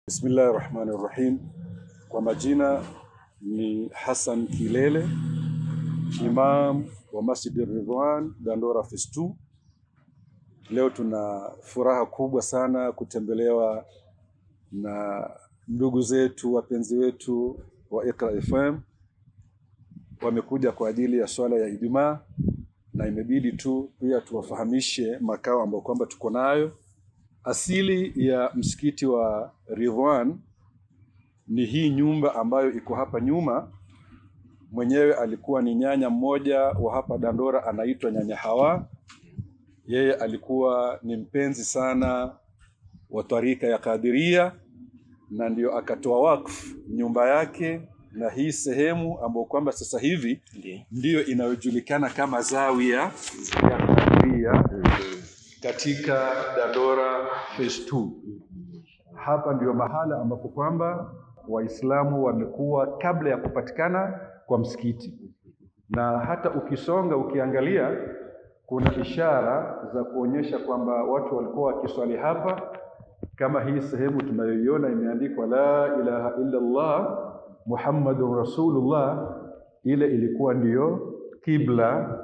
Bismillahirrahmanirrahim. Kwa majina ni Hassan Kilele, Imam wa Masjid Ridwan Dandora Phase 2. Leo tuna furaha kubwa sana kutembelewa na ndugu zetu, wapenzi wetu wa Iqra FM. Wamekuja kwa ajili ya swala ya Ijumaa na imebidi tu pia tuwafahamishe makao ambayo kwamba tuko nayo. Asili ya msikiti wa Ridwan ni hii nyumba ambayo iko hapa nyuma. Mwenyewe alikuwa ni nyanya mmoja wa hapa Dandora, anaitwa Nyanya Hawa. Yeye alikuwa ni mpenzi sana wa tarika ya Kadiria, na ndio akatoa wakfu nyumba yake na hii sehemu ambayo kwamba sasa hivi ndio inayojulikana kama Zawiya ya Kadiria katika Dandora Phase 2. Hapa ndio mahala ambapo kwamba Waislamu wamekuwa kabla ya kupatikana kwa msikiti, na hata ukisonga ukiangalia kuna ishara za kuonyesha kwamba watu walikuwa wakiswali hapa. Kama hii sehemu tunayoiona imeandikwa la ilaha illa Allah Muhammadur Rasulullah, ile ilikuwa ndiyo kibla.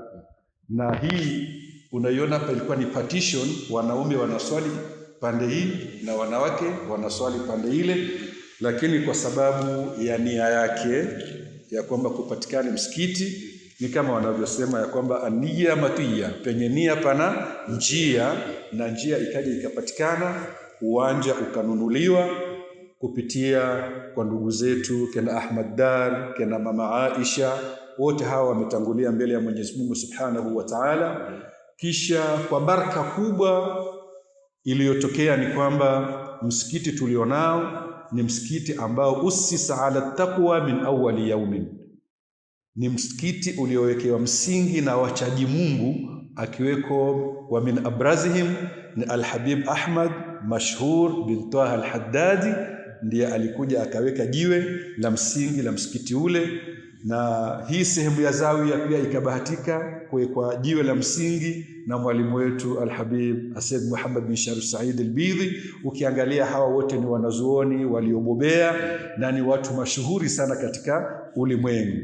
Na hii unaiona hapa ilikuwa ni partition, wanaume wanaswali pande hii na wanawake wanaswali pande ile, lakini kwa sababu ya nia yake ya kwamba kupatikane msikiti, ni kama wanavyosema ya kwamba ania matiya, penye nia pana njia, na njia ikaja ikapatikana, uwanja ukanunuliwa kupitia kwa ndugu zetu kina Ahmad Dar, kina mama Aisha. Wote hawa wametangulia mbele ya Mwenyezi Mungu Subhanahu wa Ta'ala. Kisha kwa baraka kubwa iliyotokea ni kwamba msikiti tulionao ni msikiti ambao usisa ala taqwa min awwali yaumin. Ni msikiti uliowekewa msingi na wachaji Mungu, akiweko wa min abrazihim ni Al-Habib Ahmad mashhur bin Taha Al-Haddadi, ndiye alikuja akaweka jiwe la msingi la msikiti ule. Na hii sehemu ya Zawiya pia ikabahatika kuwekwa jiwe la msingi na mwalimu wetu Al-Habib Said Muhammad bin Sharif Said Al-Bidhi. Ukiangalia hawa wote ni wanazuoni waliobobea na ni watu mashuhuri sana katika ulimwengu.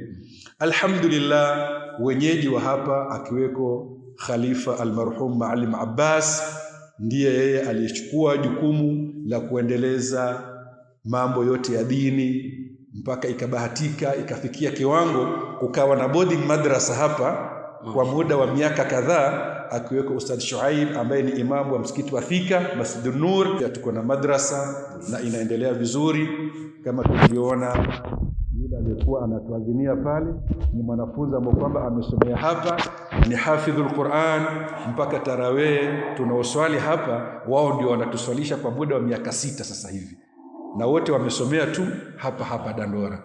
Alhamdulillah, wenyeji wa hapa akiweko Khalifa Al-Marhum Maalim Abbas, ndiye yeye aliyechukua jukumu la kuendeleza mambo yote ya dini, mpaka ikabahatika ikafikia kiwango kukawa na boarding madrasa hapa kwa muda wa miaka kadhaa, akiweko Ustadh Shuaib ambaye ni imamu wa msikiti wa Thika Masjidun Nur. Ya tuko na madrasa na inaendelea vizuri. Kama tulivyoona, yule aliyekuwa anatuadhinia pale ni mwanafunzi ambaye kwamba amesomea hapa, ni hafidhul Qur'an mpaka tarawih tunaoswali hapa, wao ndio wanatuswalisha kwa muda wa miaka 6 sasa hivi, na wote wamesomea tu hapa hapa Dandora.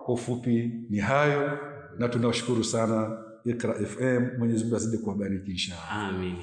Kwa ufupi ni hayo, na tunawashukuru sana Iqra FM. Mwenyezi Mungu azidi kuwabariki inshallah. Amin.